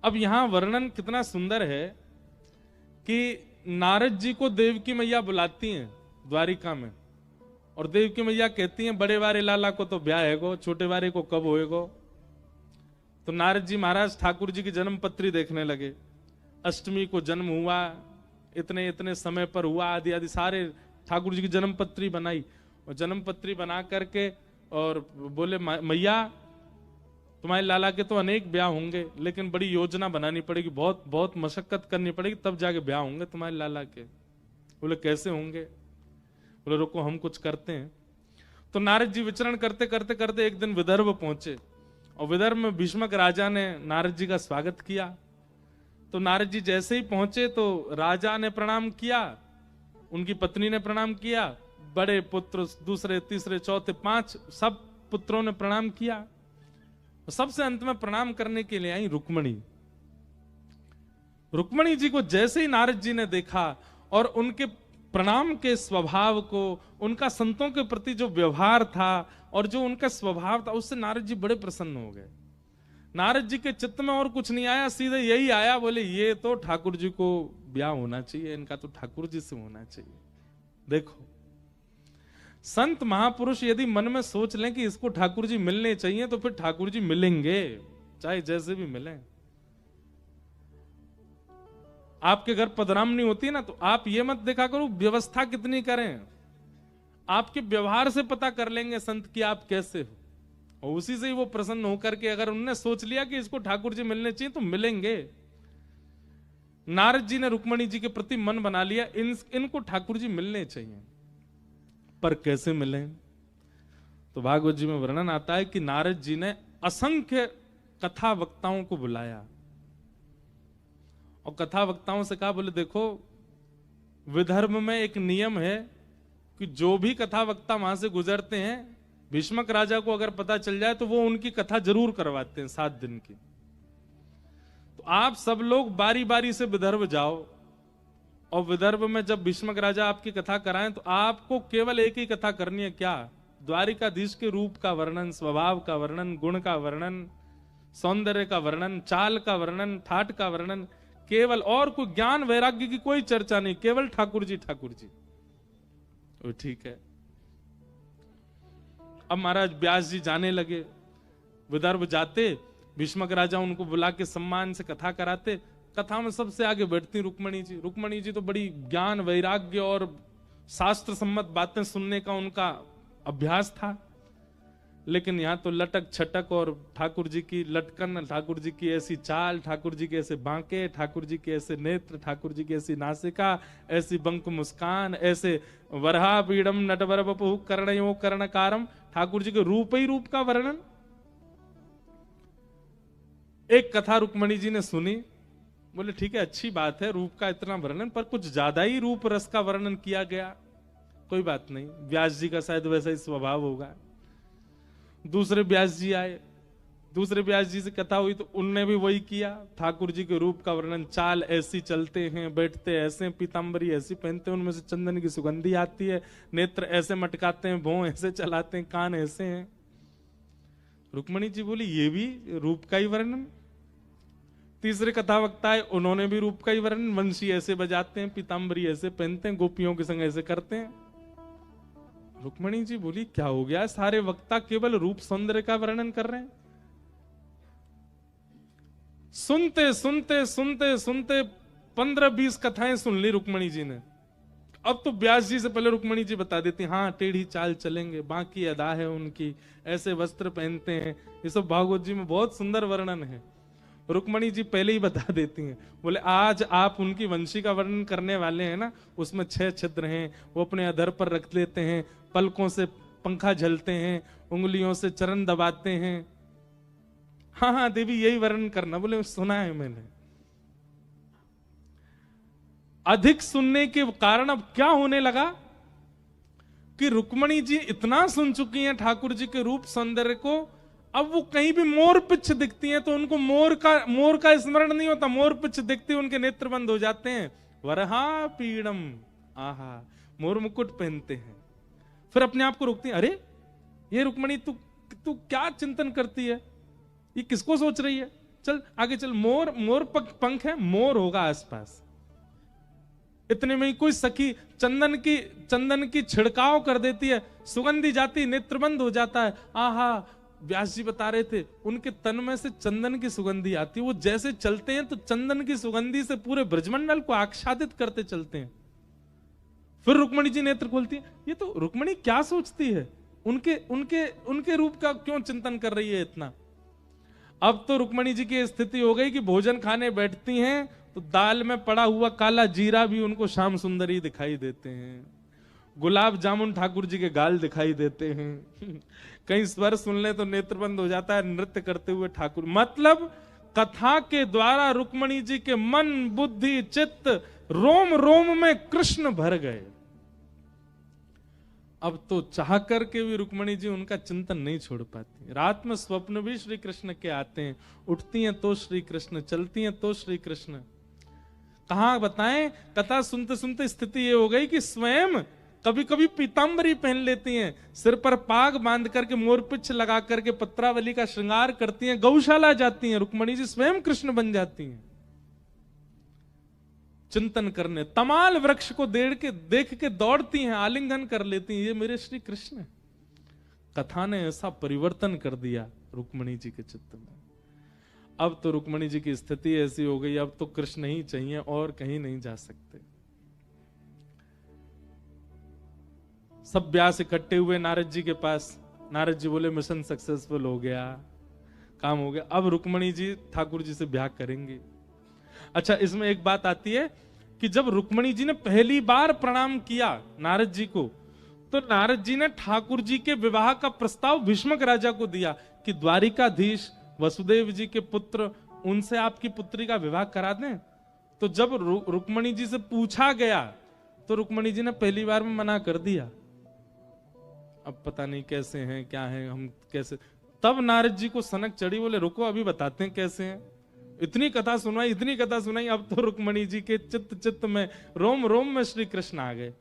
अब यहां वर्णन कितना सुंदर है कि नारद जी को देवकी मैया बुलाती हैं द्वारिका में, और देवकी मैया कहती हैं बड़े वारे लाला को तो ब्याह हैगो, छोटे वारे को कब होएगो। तो नारद जी महाराज ठाकुर जी की जन्म पत्री देखने लगे। अष्टमी को जन्म हुआ, इतने इतने समय पर हुआ, आदि आदि सारे ठाकुर जी की जन्म पत्री बनाई, और जन्म पत्री बना करके और बोले मैया तुम्हारे लाला के तो अनेक ब्याह होंगे, लेकिन बड़ी योजना बनानी पड़ेगी, बहुत बहुत मशक्कत करनी पड़ेगी, तब जाके ब्याह होंगे तुम्हारे लाला के। बोले कैसे होंगे? बोले रुको हम कुछ करते हैं। तो नारद जी विचरण करते करते करते एक दिन विदर्भ पहुंचे, और विदर्भ में भीष्मक राजा ने नारद जी का स्वागत किया। तो नारद जी जैसे ही पहुंचे तो राजा ने प्रणाम किया, उनकी पत्नी ने प्रणाम किया, बड़े पुत्र दूसरे तीसरे चौथे पांच सब पुत्रों ने प्रणाम किया। सबसे अंत में प्रणाम करने के लिए आई रुक्मणी। रुक्मणी जी को जैसे ही नारद जी ने देखा और उनके प्रणाम के स्वभाव को, उनका संतों के प्रति जो व्यवहार था और जो उनका स्वभाव था, उससे नारद जी बड़े प्रसन्न हो गए। नारद जी के चित्त में और कुछ नहीं आया, सीधे यही आया, बोले ये तो ठाकुर जी को ब्याह होना चाहिए, इनका तो ठाकुर जी से होना चाहिए। देखो संत महापुरुष यदि मन में सोच लें कि इसको ठाकुर जी मिलने चाहिए, तो फिर ठाकुर जी मिलेंगे, चाहे जैसे भी मिलें। आपके घर पधरामनी होती है ना, तो आप ये मत देखा करो व्यवस्था कितनी करें, आपके व्यवहार से पता कर लेंगे संत कि आप कैसे हो, और उसी से ही वो प्रसन्न होकर के अगर उन्होंने सोच लिया कि इसको ठाकुर जी मिलने चाहिए तो मिलेंगे। नारद जी ने रुक्मणी जी के प्रति मन बना लिया, इनको ठाकुर जी मिलने चाहिए, पर कैसे मिले? तो भागवत जी में वर्णन आता है कि नारद जी ने असंख्य कथा वक्ताओं को बुलाया और कथा वक्ताओं से कहा, बोले देखो विदर्भ में एक नियम है कि जो भी कथा वक्ता वहां से गुजरते हैं, भीष्मक राजा को अगर पता चल जाए तो वो उनकी कथा जरूर करवाते हैं 7 दिन की। तो आप सब लोग बारी बारी से विदर्भ जाओ, और विदर्भ में जब भीष्मक राजा आपकी कथा कराएं तो आपको केवल एक ही कथा करनी है, क्या? द्वारिकाधीश के रूप का वर्णन, स्वभाव का वर्णन, गुण का वर्णन, सौंदर्य का वर्णन, चाल का वर्णन, ठाट का वर्णन, केवल, और कोई ज्ञान वैराग्य की कोई चर्चा नहीं, केवल ठाकुर जी ठाकुर जी। वो ठीक है। अब महाराज व्यास जी जाने लगे, विदर्भ जाते, भीष्मक राजा उनको बुला के सम्मान से कथा कराते। कथा में सबसे आगे बैठती रुक्मणी जी। रुक्मणी जी तो बड़ी ज्ञान वैराग्य और शास्त्र सम्मत बातें सुनने का उनका अभ्यास था, लेकिन यहां तो लटक छटक और ठाकुर जी की लटकन, ठाकुर जी की ऐसी चाल, ठाकुर जी के ऐसे बांके, ठाकुर जी के ऐसे नेत्र, ठाकुर जी की ऐसी नासिका, ऐसी बंक मुस्कान, ऐसे वरहा पीड़म नटवर बपु कर्णयो कर्णकारम, ठाकुर जी के रूप ही रूप का वर्णन। एक कथा रुक्मणी जी ने सुनी, बोले ठीक है अच्छी बात है रूप का इतना वर्णन, पर कुछ ज्यादा ही रूप रस का वर्णन किया गया, कोई बात नहीं, व्यास जी का शायद वैसा ही स्वभाव होगा। दूसरे व्यास जी आए, दूसरे व्यास जी से कथा हुई तो उनने भी वही किया, ठाकुर जी के रूप का वर्णन, चाल ऐसी चलते हैं, बैठते ऐसे, पीतांबरी ऐसी पहनते हैं, उनमें से चंदन की सुगंधी आती है, नेत्र ऐसे मटकाते हैं, भौं ऐसे चलाते हैं, कान ऐसे हैं। रुक्मणी जी बोली ये भी रूप का ही वर्णन। तीसरे कथा वक्ता है, उन्होंने भी रूप का ही वर्णन, वंशी ऐसे बजाते हैं, पीतांबरी ऐसे पहनते हैं, गोपियों के संग ऐसे करते हैं। रुक्मणी जी बोली क्या हो गया, सारे वक्ता केवल रूप सौंदर्य का वर्णन कर रहे हैं। सुनते सुनते सुनते सुनते 15-20 कथाएं सुन ली रुक्मणी जी ने। अब तो व्यास जी से पहले रुक्मणी जी बता देती, हाँ टेढ़ी चाल चलेंगे, बाकी अदा है उनकी, ऐसे वस्त्र पहनते हैं, ये सब भागवत जी में बहुत सुंदर वर्णन है। रुक्मणी जी पहले ही बता देती हैं, बोले आज आप उनकी वंशी का वर्णन करने वाले हैं ना, उसमें 6 छिद्र हैं, वो अपने अधर पर रख लेते हैं, पलकों से पंखा झलते हैं, उंगलियों से चरण दबाते हैं। हाँ हाँ देवी यही वर्णन करना। बोले सुना है मैंने। अधिक सुनने के कारण अब क्या होने लगा कि रुक्मणी जी इतना सुन चुकी हैं ठाकुर जी के रूप सौंदर्य को, अब वो कहीं भी मोर पिच्छ दिखती हैं तो उनको मोर का स्मरण नहीं होता, मोर पिच्छ दिखती उनके नेत्र बंद हो जाते हैं। वरहा पीड़म, आहा, मोर मुकुट पहनते हैं। फिर अपने आप को रोकती हैं, अरे ये रुक्मणी तू क्या चिंतन करती है, ये किसको सोच रही है, चल आगे चल, मोर पंख है, मोर होगा आसपास। इतने में ही कोई सखी चंदन की छिड़काव कर देती है, सुगंधी जाती, नेत्रबंद हो जाता है। आहा, व्यास जी बता रहे थे उनके तन में से चंदन की सुगंधी आती है, वो जैसे चलते हैं तो चंदन की सुगंधी से पूरे ब्रजमंडल को आच्छादित करते चलते हैं। फिर रुक्मणी जी नेत्र खोलती है। ये तो रुक्मणी क्या सोचती है, उनके रूप का क्यों चिंतन कर रही है इतना। अब तो रुक्मणी जी की स्थिति हो गई कि भोजन खाने बैठती हैं तो दाल में पड़ा हुआ काला जीरा भी उनको श्याम सुंदरी दिखाई देते हैं, गुलाब जामुन ठाकुर जी के गाल दिखाई देते हैं, कहीं स्वर सुन ले तो नेत्र बंद हो जाता है नृत्य करते हुए ठाकुर। मतलब कथा के द्वारा रुक्मणी जी के मन, बुद्धि, चित्त, रोम रोम में कृष्ण भर गए। अब तो चाह करके भी रुक्मणी जी उनका चिंतन नहीं छोड़ पाती। रात में स्वप्न भी श्री कृष्ण के आते हैं, उठती हैं तो श्री कृष्ण, चलती हैं तो श्री कृष्ण। कहां बताएं, कथा सुनते सुनते स्थिति ये हो गई कि स्वयं कभी कभी पीतांबरी पहन लेती हैं, सिर पर पाग बांध करके मोरपिच्छ लगा करके पत्रावली का श्रृंगार करती हैं, गौशाला जाती हैं, रुक्मणी जी स्वयं कृष्ण बन जाती हैं। चिंतन करने तमाल वृक्ष को देख के दौड़ती हैं, आलिंगन कर लेती हैं, ये मेरे श्री कृष्ण। कथा ने ऐसा परिवर्तन कर दिया रुक्मणी जी के चित्त में। अब तो रुक्मणी जी की स्थिति ऐसी हो गई, अब तो कृष्ण ही चाहिए और कहीं नहीं जा सकते। सब व्यास इकट्ठे हुए नारद जी के पास। नारद जी बोले मिशन सक्सेसफुल हो गया, काम हो गया, अब रुक्मणी जी ठाकुर जी से ब्याह करेंगे। अच्छा, इसमें एक बात आती है कि जब रुक्मणी जी ने पहली बार प्रणाम किया नारद जी को, तो नारद जी ने ठाकुर जी के विवाह का प्रस्ताव भीष्मक राजा को दिया कि द्वारिकाधीश वसुदेव जी के पुत्र, उनसे आपकी पुत्री का विवाह करा दें। तो जब रुक्मणी जी से पूछा गया तो रुक्मणी जी ने पहली बार में मना कर दिया। अब पता नहीं कैसे हैं, क्या हैं, हम कैसे। तब नारद जी को सनक चढ़ी, बोले रुको अभी बताते हैं कैसे हैं। इतनी कथा सुनाई, अब तो रुक्मणी जी के चित्त में, रोम रोम में श्री कृष्ण आ गए।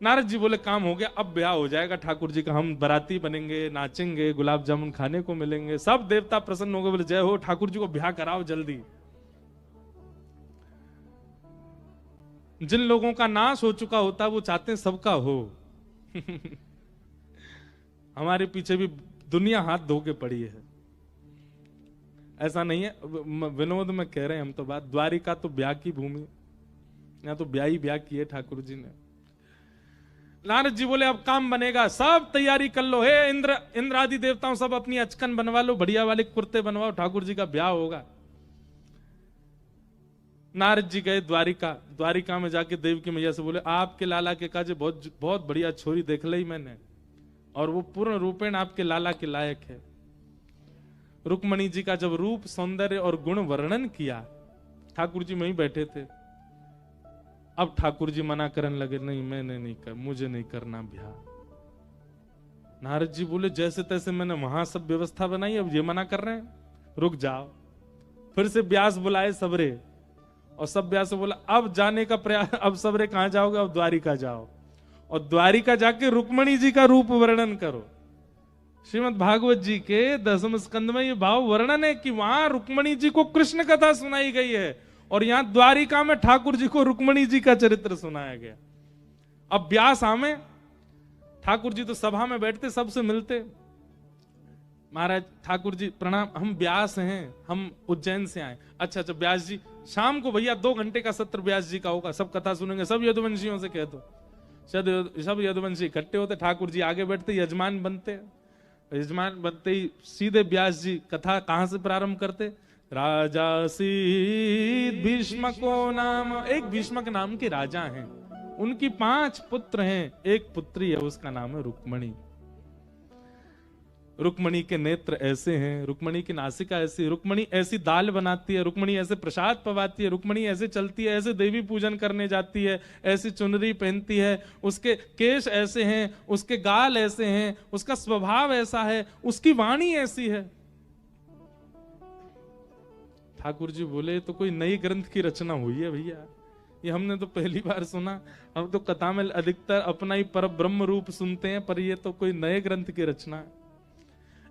नारद जी बोले काम हो गया, अब ब्याह हो जाएगा ठाकुर जी का, हम बाराती बनेंगे, नाचेंगे, गुलाब जामुन खाने को मिलेंगे। सब देवता प्रसन्न हो गए, बोले जय हो, ठाकुर जी को ब्याह कराओ जल्दी। जिन लोगों का नाश हो चुका होता वो चाहते हैं सबका हो। हमारे पीछे भी दुनिया हाथ धो के पड़ी है, ऐसा नहीं है, विनोद में कह रहे हैं हम तो बात। द्वारिका तो ब्याह की भूमि, यहाँ तो ब्याह ही ब्याह की है ठाकुर जी ने। नारद जी बोले अब काम बनेगा, सब तैयारी कर लो, हे इंद्र आदि देवताओं सब अपनी अचकन बनवा लो, बढ़िया वाले कुर्ते बनवाओ, ठाकुर जी का ब्याह होगा। नारद जी गए द्वारिका में जाके देवकी मैया से बोले आपके लाला के काजे बहुत बढ़िया छोरी देख ली मैंने, और वो पूर्ण रूपेण आपके लाला के लायक है। रुक्मणी जी का जब रूप, सौंदर्य और गुण वर्णन किया, ठाकुर जी वहीं बैठे थे। अब ठाकुर जी मना करने लगे, नहीं मुझे नहीं करना ब्याह। नारद जी बोले जैसे तैसे मैंने वहां सब व्यवस्था बनाई, अब ये मना कर रहे हैं, रुक जाओ। फिर से व्यास बुलाए सबरे, और सब व्यास बोला अब जाने का प्रयास, अब सबरे कहां जाओगे, अब द्वारिका जाओ, और द्वारिका जाके रुक्मणी जी का रूप वर्णन करो। श्रीमद् भागवत जी के 10वें स्कंद में ये भाव वर्णन है कि वहां रुक्मणी जी को कृष्ण कथा सुनाई गई है, और यहां द्वारिका में ठाकुर जी को रुक्मणी जी का चरित्र सुनाया गया। अब व्यास आमे, ठाकुर जी तो सभा में बैठते, सबसे मिलते, महाराज ठाकुर जी प्रणाम, हम व्यास हैं, हम उज्जैन से आए। अच्छा व्यास जी, शाम को भैया 2 घंटे का सत्र व्यास जी का होगा, सब कथा सुनेंगे, सब यदुवंशियों से कह दो। सब यदुवंशी इकट्ठे होते, ठाकुर जी आगे बैठते, यजमान बनते ही सीधे व्यास जी कथा कहां से प्रारंभ करते, राजा सीत भीष्मको नाम, एक भीष्मक नाम के राजा हैं, उनकी 5 पुत्र हैं, एक पुत्री है, उसका नाम है रुक्मणी। रुक्मणी के नेत्र ऐसे हैं, रुक्मणी की नासिका ऐसी, रुक्मणी ऐसी दाल बनाती है, रुक्मणी ऐसे प्रसाद पवाती है, रुक्मणी ऐसे चलती है, ऐसे देवी पूजन करने जाती है, ऐसी चुनरी पहनती है, उसके केश ऐसे हैं, उसके गाल ऐसे हैं, उसका स्वभाव ऐसा है, उसकी वाणी ऐसी है। ठाकुर जी बोले तो कोई नई ग्रंथ की रचना हुई है भैया, ये हमने तो पहली बार सुना। हम तो कथा में अधिकतर अपना ही पर ब्रह्म रूप सुनते हैं, पर ये तो कोई नए ग्रंथ की रचना है।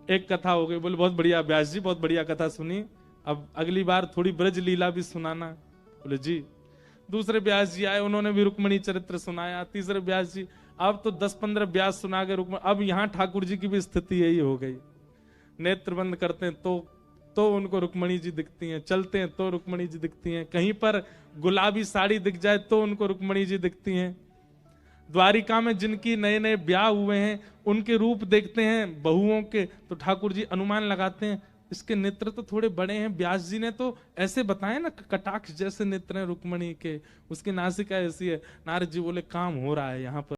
एक कथा हो गई। बोले बहुत बढ़िया व्यास जी, बहुत बढ़िया कथा सुनी, अब अगली बार थोड़ी ब्रज लीला भी सुनाना। बोले जी। दूसरे व्यास जी आए, उन्होंने भी रुक्मणी चरित्र सुनाया। तीसरे व्यास जी, अब तो 10-15 व्यास सुना के रुक्मणी, अब यहाँ ठाकुर जी की भी स्थिति यही हो गई। नेत्र बंद करते हैं तो उनको रुक्मणी जी दिखती हैं, चलते हैं तो रुक्मणी जी दिखती हैं, कहीं पर गुलाबी साड़ी दिख जाए तो उनको रुक्मणी जी दिखती हैं। द्वारिका में जिनकी नए नए ब्याह हुए हैं उनके रूप देखते हैं बहुओं के, तो ठाकुर जी अनुमान लगाते हैं इसके नेत्र तो थोड़े बड़े हैं। व्यास जी ने तो ऐसे बताए ना, कटाक्ष जैसे नेत्र हैं रुक्मणी के, उसकी नासिका ऐसी है। नारद जी बोले काम हो रहा है यहाँ पर।